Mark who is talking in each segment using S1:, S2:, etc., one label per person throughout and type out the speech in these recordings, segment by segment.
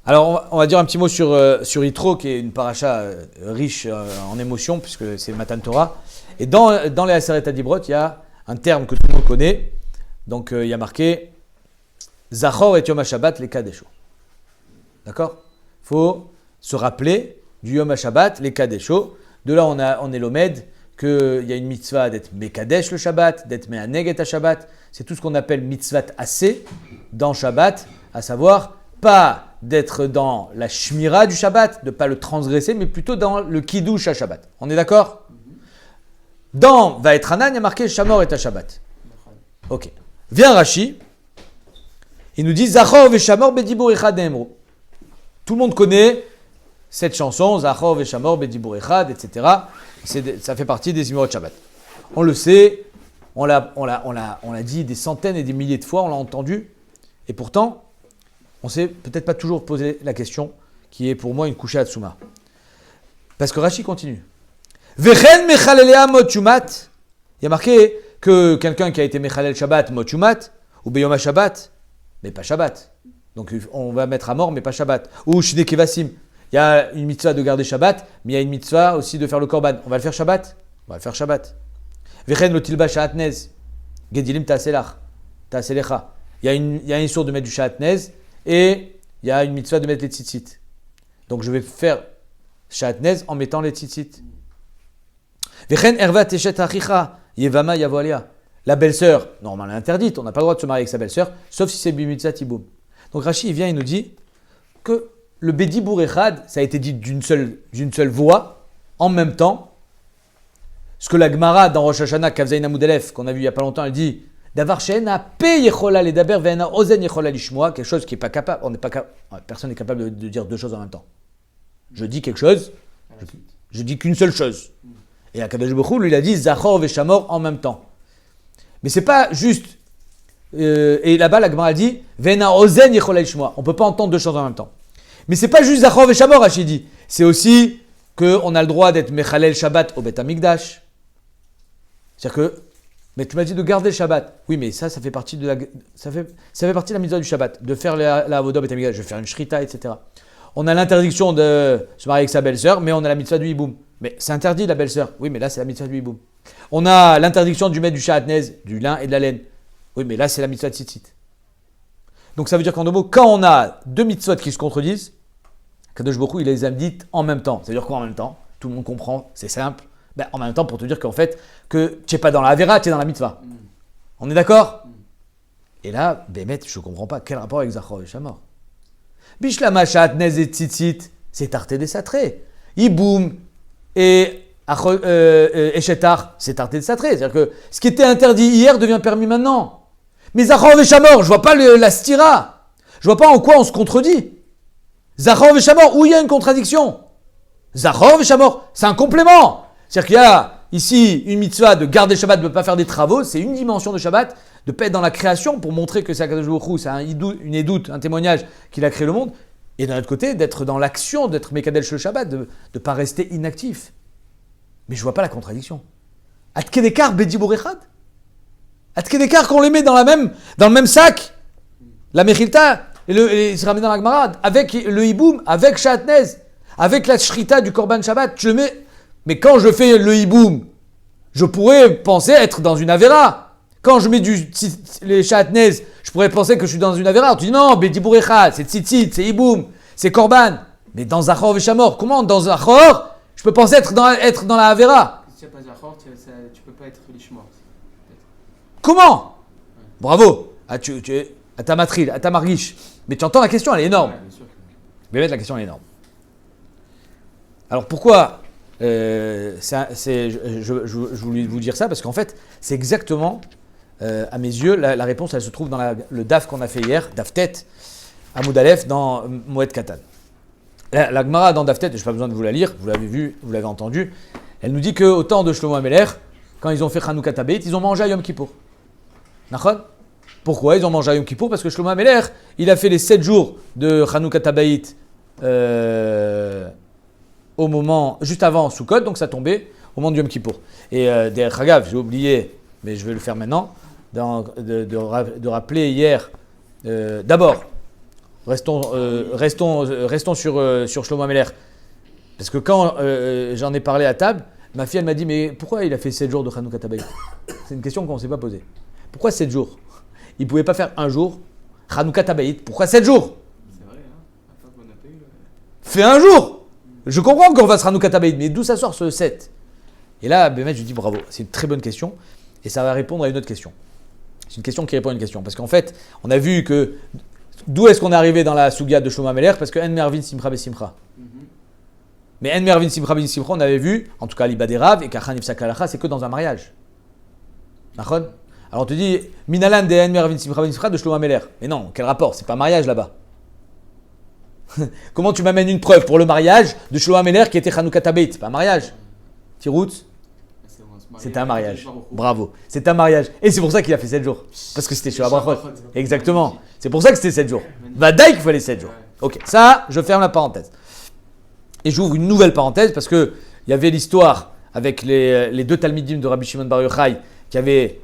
S1: Alors, on va dire un petit mot sur Yitro, qui est une paracha riche en émotions, puisque c'est Matan Torah. Et dans les Aseret Adibrot, il y a un terme que tout le monde connaît. Donc, il y a marqué Zachor et Yom HaShabbat les Kadesho. D'accord? Il faut se rappeler du Yom HaShabbat les Kadesho. De là, on est l'Omed, qu'il y a une mitzvah d'être Mekadesh le Shabbat, d'être Me'aneg et Shabbat. C'est tout ce qu'on appelle mitzvat assez dans Shabbat, à savoir pas d'être dans la shmira du Shabbat, de ne pas le transgresser, mais plutôt dans le kiddush à Shabbat. On est d'accord? Dans Vaetranan, il y a marqué Shamor et Shabbat. Ok. Vient Rashi, il nous dit Zachor ve'Shamor bedibur echad ne'emru. Tout le monde connaît cette chanson, Zachor ve'Shamor bedibur echad, etc. Ça fait partie des Zimorot Shabbat. On le sait, on l'a dit des centaines et des milliers de fois, on l'a entendu, et pourtant, on ne s'est peut-être pas toujours posé la question, qui est pour moi une couchée à Tsuma. Parce que Rashi continue. Vechen mechalelea motumat. Il y a marqué que quelqu'un qui a été mechalel Shabbat motumat, ou beyom Shabbat, mais pas Shabbat. Donc on va mettre à mort, mais pas Shabbat. Ou shnekevasim. Il y a une mitzvah de garder Shabbat, mais il y a une mitzvah aussi de faire le korban. On va le faire Shabbat? On va le faire Shabbat. Vechen lotilba sha'atnez. Gedilim ta'aselecha. Il y a une source de mettre du sha'atnez. Et il y a une mitzvah de mettre les tzitzit. Donc je vais faire sha'atnez en mettant les tzitzit. Vechen ervat eshet achicha yevama yavoalia. La belle-sœur, normalement elle est interdite, on n'a pas le droit de se marier avec sa belle-sœur, sauf si c'est bimitzat tiboum. Donc Rashi il vient, il nous dit que le bedibur echad, ça a été dit d'une seule voix, en même temps. Ce que la Gemara dans Rosh Hashanah, Kavzaïn Amud Aleph, qu'on a vu il n'y a pas longtemps, elle dit Davar she'ena pe yechola ledaber ve'ena ozen yechola lishmoa, quelque chose qui n'est pas capable, personne n'est capable de dire deux choses en même temps. Je dis quelque chose, je dis qu'une seule chose. Et Akadosh Baruch Hu, lui, il a dit Zachor ve'Shamor en même temps. Mais c'est pas juste. Et là-bas, la Gemara dit ve'ena ozen yechola lishmoa. On ne peut pas entendre deux choses en même temps. Mais c'est pas juste Zachor ve'Shamor, Rashi dit. C'est aussi qu'on a le droit d'être Mechalel Shabbat au Bet Hamikdash. C'est-à-dire que, mais tu m'as dit de garder le Shabbat. Oui, mais ça fait partie de la mitzvah du Shabbat, de faire la avodah Bet Hamikdash, de faire une shrita, etc. On a l'interdiction de se marier avec sa belle-sœur, mais on a la mitzvah du hiboum. Mais c'est interdit la belle-sœur. Oui, mais là c'est la mitzvah du hiboum. On a l'interdiction du mettre du sha'atnez, du lin et de la laine. Oui, mais là c'est la mitzvah de tzitzit. Donc ça veut dire qu'en deux mots, quand on a deux mitzvot qui se contredisent, Kadosh Baruch Hu, il les a dites en même temps. Ça veut dire quoi en même temps? Tout le monde comprend, c'est simple. Ben, en même temps, pour te dire qu'en fait, que tu n'es pas dans la Avera, tu es dans la mitzvah. On est d'accord? Et là, Bémet, je ne comprends pas. Quel rapport avec Zachor et Shamor? Bishlama sha'atnez et tzitzit, c'est tarté des satrés. Iboum et Shetar, c'est tarté des satrés. C'est-à-dire que ce qui était interdit hier devient permis maintenant. Mais Zachor et Shamor, je ne vois pas la stira. Je ne vois pas en quoi on se contredit. Zachor et Shamor, où il y a une contradiction? Zachor et Shamor, c'est un complément. C'est-à-dire qu'il y a ici une mitzvah de garder Shabbat, de ne pas faire des travaux, c'est une dimension de Shabbat, de ne pas être dans la création pour montrer que c'est Akadosh Baruch Hu, c'est une édoute, un témoignage qu'il a créé le monde, et d'un autre côté, d'être dans l'action, d'être Mekadesh le Shabbat, de ne pas rester inactif. Mais je ne vois pas la contradiction. Atkedekar bedibur echad. Atkedekar qu'on les met dans le même sac, la Mechilta, et se ramène dans la Gemara, avec le hiboum, avec Sha'atnez, avec la shrita du Korban Shabbat, tu le mets. Mais quand je fais le hiboum, je pourrais penser être dans une avera. Quand je mets les sha'atnez, je pourrais penser que je suis dans une avera. Tu dis non, bedibur echad, c'est tzitzit, c'est hiboum, c'est korban. Mais dans Zachor ve'Shamor, comment dans Zachor, je peux penser être dans la avera?
S2: Si tu n'as pas Zachor, tu peux pas être lishmoa.
S1: Comment? Bravo. À ta matril, à ta marguiche. Mais tu entends la question, elle est énorme.
S2: Ouais, bien sûr.
S1: Mais la question elle est énorme. Alors pourquoi je voulais vous dire ça parce qu'en fait, c'est exactement, à mes yeux, la réponse, elle se trouve dans le DAF qu'on a fait hier, DAF Tet, Amud Aleph, dans Moed Katan. La Gemara dans DAF Tet, je n'ai pas besoin de vous la lire, vous l'avez vu, vous l'avez entendu, elle nous dit qu'au temps de Shlomo HaMelech, quand ils ont fait Chanukah Tabeit, ils ont mangé à Yom Kippour. Nachon? Pourquoi ils ont mangé à Yom Kippour? Parce que Shlomo HaMelech, il a fait les 7 jours de Chanukah Tabeit au moment, juste avant Sukkot, donc ça tombait au moment du Yom Kippour. Et derrière Hagav, j'ai oublié, mais je vais le faire maintenant, de rappeler hier, d'abord, restons sur Shlomo Ameler. Parce que quand j'en ai parlé à table, ma fille elle m'a dit mais pourquoi il a fait 7 jours de Hanouka Tabaït? C'est une question qu'on ne s'est pas posée. Pourquoi 7 jours? Il ne pouvait pas faire un jour Hanouka Tabaït. Pourquoi 7 jours?
S2: C'est vrai, hein. La fois qu'on a payé,
S1: Fais un jour. Je comprends qu'on fasse Hanouka Tabaït, mais d'où ça sort ce 7? Et là, Bémet, je lui dis bravo. C'est une très bonne question. Et ça va répondre à une autre question. C'est une question qui répond à une question. Parce qu'en fait, on a vu que d'où est-ce qu'on est arrivé dans la Sougia de Shlomo Ameler? Parce que En Mervin Simcha Besimcha. Mais En Mervin Simcha Besimcha, on avait vu, en tout cas l'Iba des Rav et Kachan Ifsak Halacha, c'est que dans un mariage. Nachon? Alors on te dit, Minalan de En Mervin Simcha Besimcha de Shlomo Ameler. Mais non, quel rapport? C'est pas un mariage là-bas. Comment tu m'amènes une preuve pour le mariage de Shlomo Ameler qui était Hanouka Tabaït? C'est pas un mariage. Tirout? C'était un mariage. Bravo. C'est un mariage. Et c'est pour ça qu'il a fait 7 jours. Parce que c'était chez Abraham. Exactement. C'est pour ça que c'était 7 jours. Vadaï qu'il fallait 7 jours. Ok. Ça, je ferme la parenthèse. Et j'ouvre une nouvelle parenthèse parce qu'il y avait l'histoire avec les deux Talmidim de Rabbi Shimon Bar Yochai qui avaient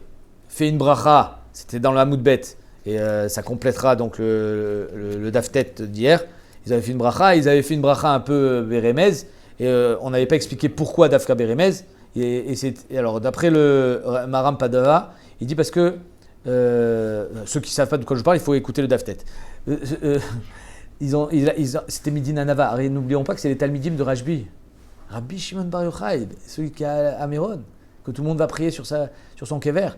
S1: fait une bracha. C'était dans la Moudbet. Et ça complétera donc le Daftet d'hier. Ils avaient fait une bracha. Ils avaient fait une bracha un peu Beremez. Et on n'avait pas expliqué pourquoi Dafka Beremez. Et alors, d'après le Maram Padava, il dit parce que ceux qui ne savent pas de quoi je parle, il faut écouter le Daftet. C'était Midin Nava. N'oublions pas que c'est les Talmidim de Rajbi. Rabbi Shimon Bar Yochai, celui qui est à Méron, que tout le monde va prier sur son kever.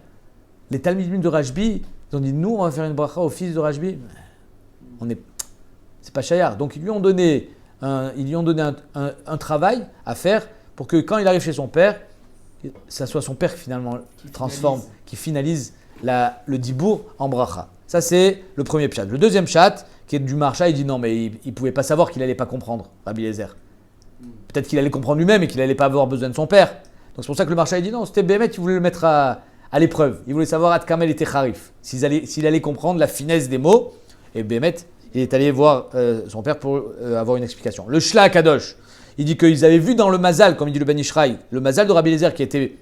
S1: Les Talmidim de Rajbi, ils ont dit nous, on va faire une bracha au fils de Rajbi. C'est pas Shayar. Donc, ils lui ont donné un travail à faire pour que quand il arrive chez son père, ça soit son père qui finalement qui finalise le dibour en bracha. Ça, c'est le premier pshat. Le deuxième pshat, qui est du Marsha, il dit non, mais il ne pouvait pas savoir qu'il n'allait pas comprendre, Rabbi Eliezer. Peut-être qu'il allait comprendre lui-même et qu'il n'allait pas avoir besoin de son père. Donc c'est pour ça que le Marsha, il dit non, c'était Bémet, il voulait le mettre à l'épreuve. Il voulait savoir Ad Kamel était Harif, s'il allait comprendre la finesse des mots. Et Bémet, il est allé voir son père pour avoir une explication. Le Shla Kadosh, il dit qu'ils avaient vu dans le Mazal, comme il dit le Ben Ishraï, le Mazal de Rabbi Eliezer qui était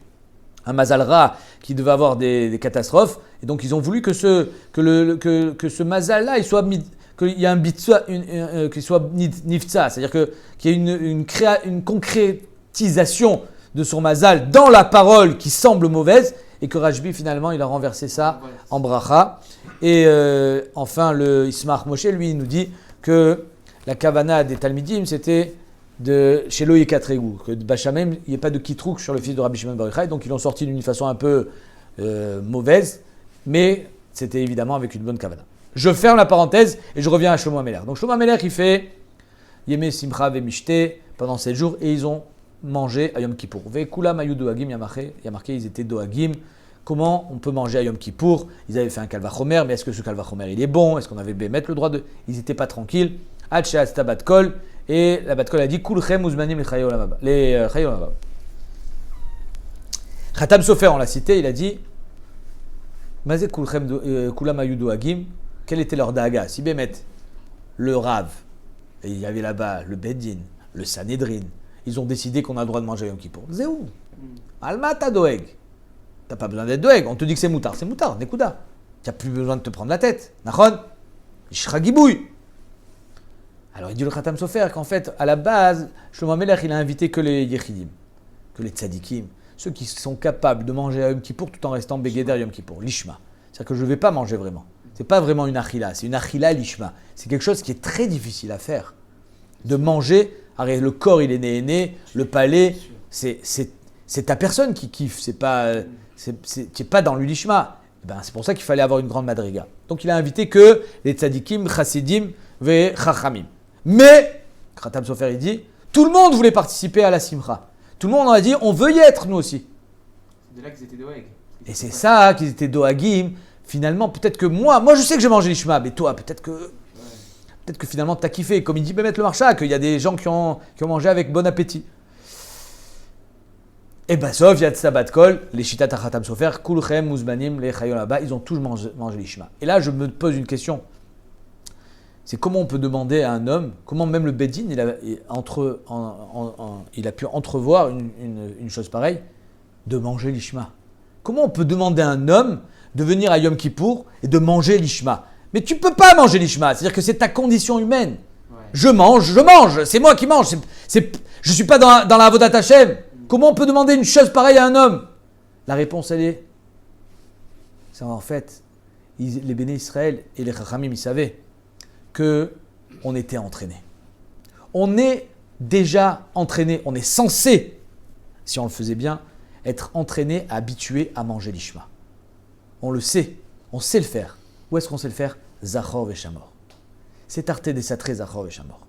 S1: un Mazal Ra, qui devait avoir des catastrophes. Et donc ils ont voulu que ce Mazal-là, qu'il y ait un bitza, qu'il soit nifza, c'est-à-dire qu'il y ait une concrétisation de son Mazal dans la parole qui semble mauvaise, et que Rajbi finalement il a renversé ça en bracha. Et enfin le Ismach Moshe, lui, il nous dit que la kavana des Talmidim, c'était de chez Loïka Trégou, que de Bachamem, il n'y ait pas de kitrouk sur le fils de Rabbi Shimon Bar Yochai, donc ils l'ont sorti d'une façon un peu mauvaise, mais c'était évidemment avec une bonne kavana. Je ferme la parenthèse et je reviens à Shlomo Ameler. Donc Shlomo Ameler, il fait Yemé Simcha Vemishte pendant 7 jours et ils ont mangé à Yom Kippour. Vekula Mayu Doagim, il y a marqué, ils étaient Doagim. Comment on peut manger à Yom Kippour? Ils avaient fait un kalvachomer, mais est-ce que ce kalvachomer il est bon? Est-ce qu'on avait bémettre le droit de. Ils n'étaient pas tranquilles. Haché Asta Batkol, et la Batkol a dit Kulchem Uzmanim les Chayolabab. Khatam Sofer, on l'a cité, il a dit Mazé Kulchem Kula Mayu Doagim. Quel était leur daga? Si bémet le Rav, et il y avait là-bas le Beddin, le Sanhedrin, ils ont décidé qu'on a le droit de manger à Yom Kippour. Zéou. Almata Doeg. T'as pas besoin d'être doeg. On te dit que c'est moutard, Nekouda. Tu n'as plus besoin de te prendre la tête. Nachon? Ishra Gibouille. Alors il dit le Khatam Sofer qu'en fait, à la base, Shlomo Ameler, il a invité que les Yechidim, que les Tzadikim, ceux qui sont capables de manger à Yom Kippour tout en restant Begeder Yom Kippour, l'Ishma. C'est-à-dire que je ne vais pas manger vraiment. C'est pas vraiment une achila, c'est une achila l'Ishma. C'est quelque chose qui est très difficile à faire. De manger, le corps il est né, le palais, c'est ta personne qui kiffe, tu n'es pas dans l'Ishma. C'est pour ça qu'il fallait avoir une grande madriga. Donc il a invité que les tzadikim, chassidim, ve chachamim. Mais, Khatam Sofer il dit, tout le monde voulait participer à la simcha. Tout le monde a dit, on veut y être nous aussi.
S2: C'est de là qu'ils étaient doag.
S1: Et c'est ça qu'ils étaient doagim. Finalement, peut-être que moi je sais que j'ai mangé l'ishma, mais toi, peut-être que finalement tu as kiffé. Comme il dit Bémet le Marsha, qu'il y a des gens qui ont mangé avec bon appétit. Et sauf Yad Sabat Kol, les Shitat Khatam Sofer, Kulchem, Muzmanim, les Chayolaba, ils ont tous mangé l'ishma. Et là, je me pose une question. C'est comment on peut demander à un homme, comment même le Beddin, il a pu entrevoir une chose pareille, de manger l'ishma. Comment on peut demander à un homme de venir à Yom Kippour et de manger l'ishma? Mais tu peux pas manger l'ishma. C'est-à-dire que c'est ta condition humaine.
S2: Ouais.
S1: Je mange, c'est moi qui mange. Je suis pas dans la Avodat Hashem. Comment on peut demander une chose pareille à un homme? La réponse, elle est... C'est en fait, les béné Israël et les Chachamim, ils savaient qu'on était entraînés. On est déjà entraîné, on est censé, si on le faisait bien, être entraîné, habitué à manger l'ishma. On le sait, on sait le faire. Où est-ce qu'on sait le faire? Zachor veshamor. C'est Tarté des Satrés, Zachor veshamor.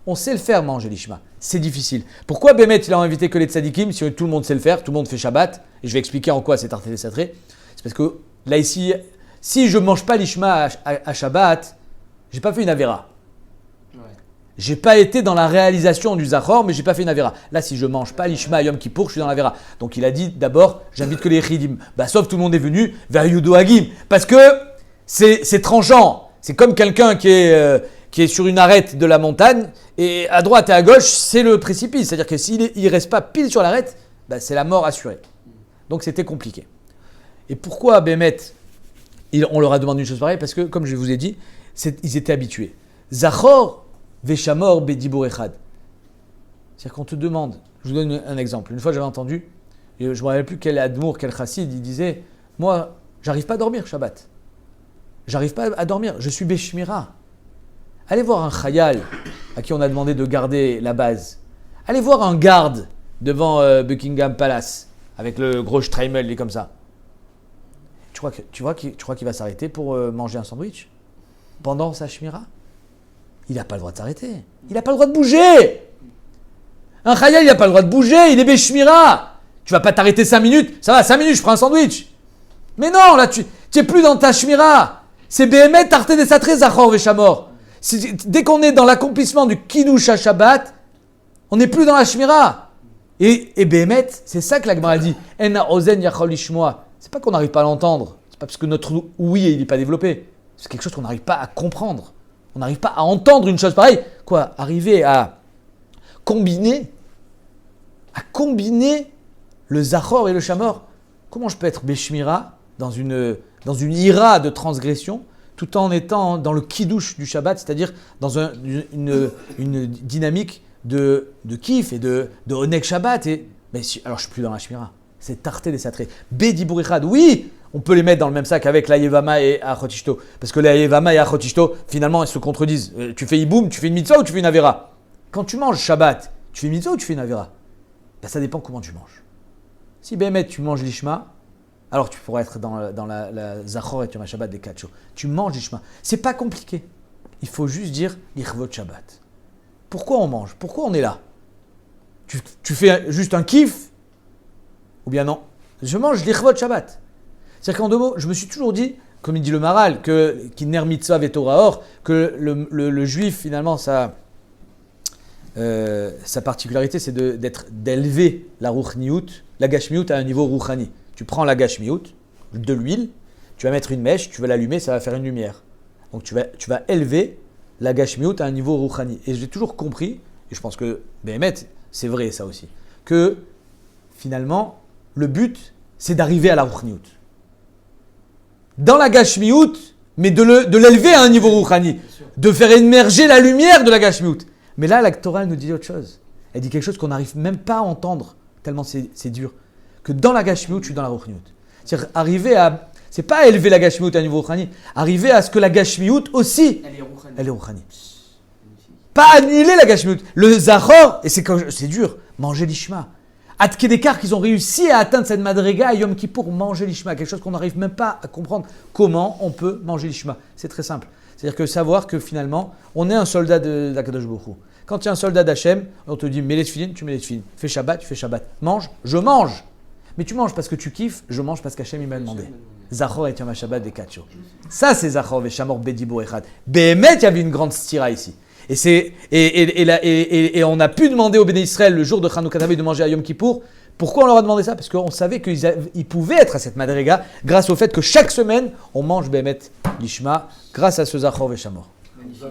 S1: On sait le faire, manger l'ishma. C'est difficile. Pourquoi Bémet, il a invité que les tzadikim, si tout le monde sait le faire, tout le monde fait Shabbat, et je vais expliquer en quoi c'est Tarté des Satrés. C'est parce que là, ici, si je ne mange pas l'ishma à Shabbat, je n'ai pas fait une avéra. J'ai pas été dans la réalisation du Zachor, mais j'ai pas fait une avéra. Là, si je mange pas l'ishma à Yom Kippour, je suis dans l'avéra. Donc il a dit d'abord, j'invite que les chidim. Sauf tout le monde est venu vers Yudo Hagim. Parce que c'est tranchant. C'est comme quelqu'un qui est sur une arête de la montagne, et à droite et à gauche, c'est le précipice. C'est-à-dire que s'il ne reste pas pile sur l'arête, c'est la mort assurée. Donc c'était compliqué. Et pourquoi Bémet, on leur a demandé une chose pareille? Parce que, comme je vous ai dit, ils étaient habitués. Zachor Veshamor Bedibur Echad. C'est-à-dire qu'on te demande, je vous donne un exemple. Une fois j'avais entendu, je ne me rappelle plus quel admour, quel chassid, il disait, moi, j'arrive pas à dormir Shabbat. J'arrive pas à dormir, je suis Beshmira. Allez voir un chayal à qui on a demandé de garder la base. Allez voir un garde devant Buckingham Palace, avec le gros Streimel, il est comme ça. Tu crois qu'il va s'arrêter pour manger un sandwich pendant sa shmira? Il n'a pas le droit de s'arrêter. Il n'a pas le droit de bouger. Un chayal, il n'a pas le droit de bouger. Il est Beshmira. Tu vas pas t'arrêter 5 minutes. Ça va, 5 minutes, je prends un sandwich. Mais non, là, tu n'es plus dans ta shmira. C'est Béhémet, Tarté des Satrés, Zachor Veshamor. Dès qu'on est dans l'accomplissement du Kiddush à Shabbat, on n'est plus dans la shmira. Et Béhémet, c'est ça que la Gemara dit. Ena ozen yachol ishmoa. C'est pas qu'on n'arrive pas à l'entendre. C'est pas parce que notre oui, il n'est pas développé. C'est quelque chose qu'on n'arrive pas à comprendre. On n'arrive pas à entendre une chose pareille. Quoi? Arriver à combiner le Zachor et le Shamor. Comment je peux être Beshmira dans une ira de transgression tout en étant dans le kiddush du Shabbat, c'est-à-dire dans une dynamique de kiff et de Oneg Shabbat. Alors je ne suis plus dans la Shmira. C'est Tarté des Satrés. Bedibur Echad, oui, on peut les mettre dans le même sac avec la Yevama et Achotishto. Parce que la Yevama et Achotishto, finalement, elles se contredisent. Tu fais Iboum, tu fais une mitzvah ou tu fais une avera? Quand tu manges Shabbat, tu fais une mitzvah ou tu fais une avera? Ça dépend comment tu manges. Si Béhémet, tu manges l'Ishma, alors tu pourras être dans la Zachor et Yom Shabbat des Kacho. Tu manges l'Ishma. C'est pas compliqué. Il faut juste dire l'Ichvot Shabbat. Pourquoi on mange? Pourquoi on est là? Tu fais juste un kiff? Ou bien non? Je mange l'Ichvot Shabbat. C'est-à-dire qu'en 2 mots, je me suis toujours dit, comme il dit le Maral, que Kiner Mitzvah Vetoraor, que le juif, finalement, sa particularité, c'est d'élever la Ruchniout, la Gashmiout à un niveau Ruchani. Tu prends la Gashmiout, de l'huile, tu vas mettre une mèche, tu vas l'allumer, ça va faire une lumière. Donc tu vas élever la Gashmiout à un niveau Ruchani. Et j'ai toujours compris, et je pense que Béhémet, c'est vrai ça aussi, que finalement, le but, c'est d'arriver à la Ruchniout. Dans la Gashmiout, mais de l'élever à un niveau Ruchani, de faire émerger la lumière de la Gashmiout. Mais là, la Torah nous dit autre chose. Elle dit quelque chose qu'on n'arrive même pas à entendre, tellement c'est dur. Que dans la Gashmiout, je suis dans la Ruchniout. C'est-à-dire arriver à... C'est pas élever la Gashmiout à un niveau Ruchani, arriver à ce que la Gashmiout aussi, elle est Ruchani. Pas annuler la Gashmiout. Le Zachor, et c'est dur, manger l'Ishma. Ad Kedekar qu'ils ont réussi à atteindre cette madriga à Yom Kippour, manger l'Ishma, quelque chose qu'on n'arrive même pas à comprendre. Comment on peut manger l'Ishma? C'est très simple. C'est-à-dire que savoir que finalement, on est un soldat d'Akadosh Baruch Hu. Quand tu es un soldat d'Hachem, on te dit mets les tefilines, tu mets les tefilines. Fais Shabbat, tu fais Shabbat. Mange, je mange. Mais tu manges parce que tu kiffes, je mange parce qu'Hachem il m'a demandé. Zachor et Yom Shabbat des Kacho. Ça c'est Zachor Veshamor Bedibur Echad. Béhémet, il y avait une grande stira ici. Et on a pu demander au Béné Israël le jour de Chanukah de manger à Yom Kippour. Pourquoi on leur a demandé ça? Parce qu'on savait qu'ils pouvaient être à cette madriga grâce au fait que chaque semaine on mange Béhémet l'Ishma grâce à ce Zachor Veshamor.
S2: Magnifique.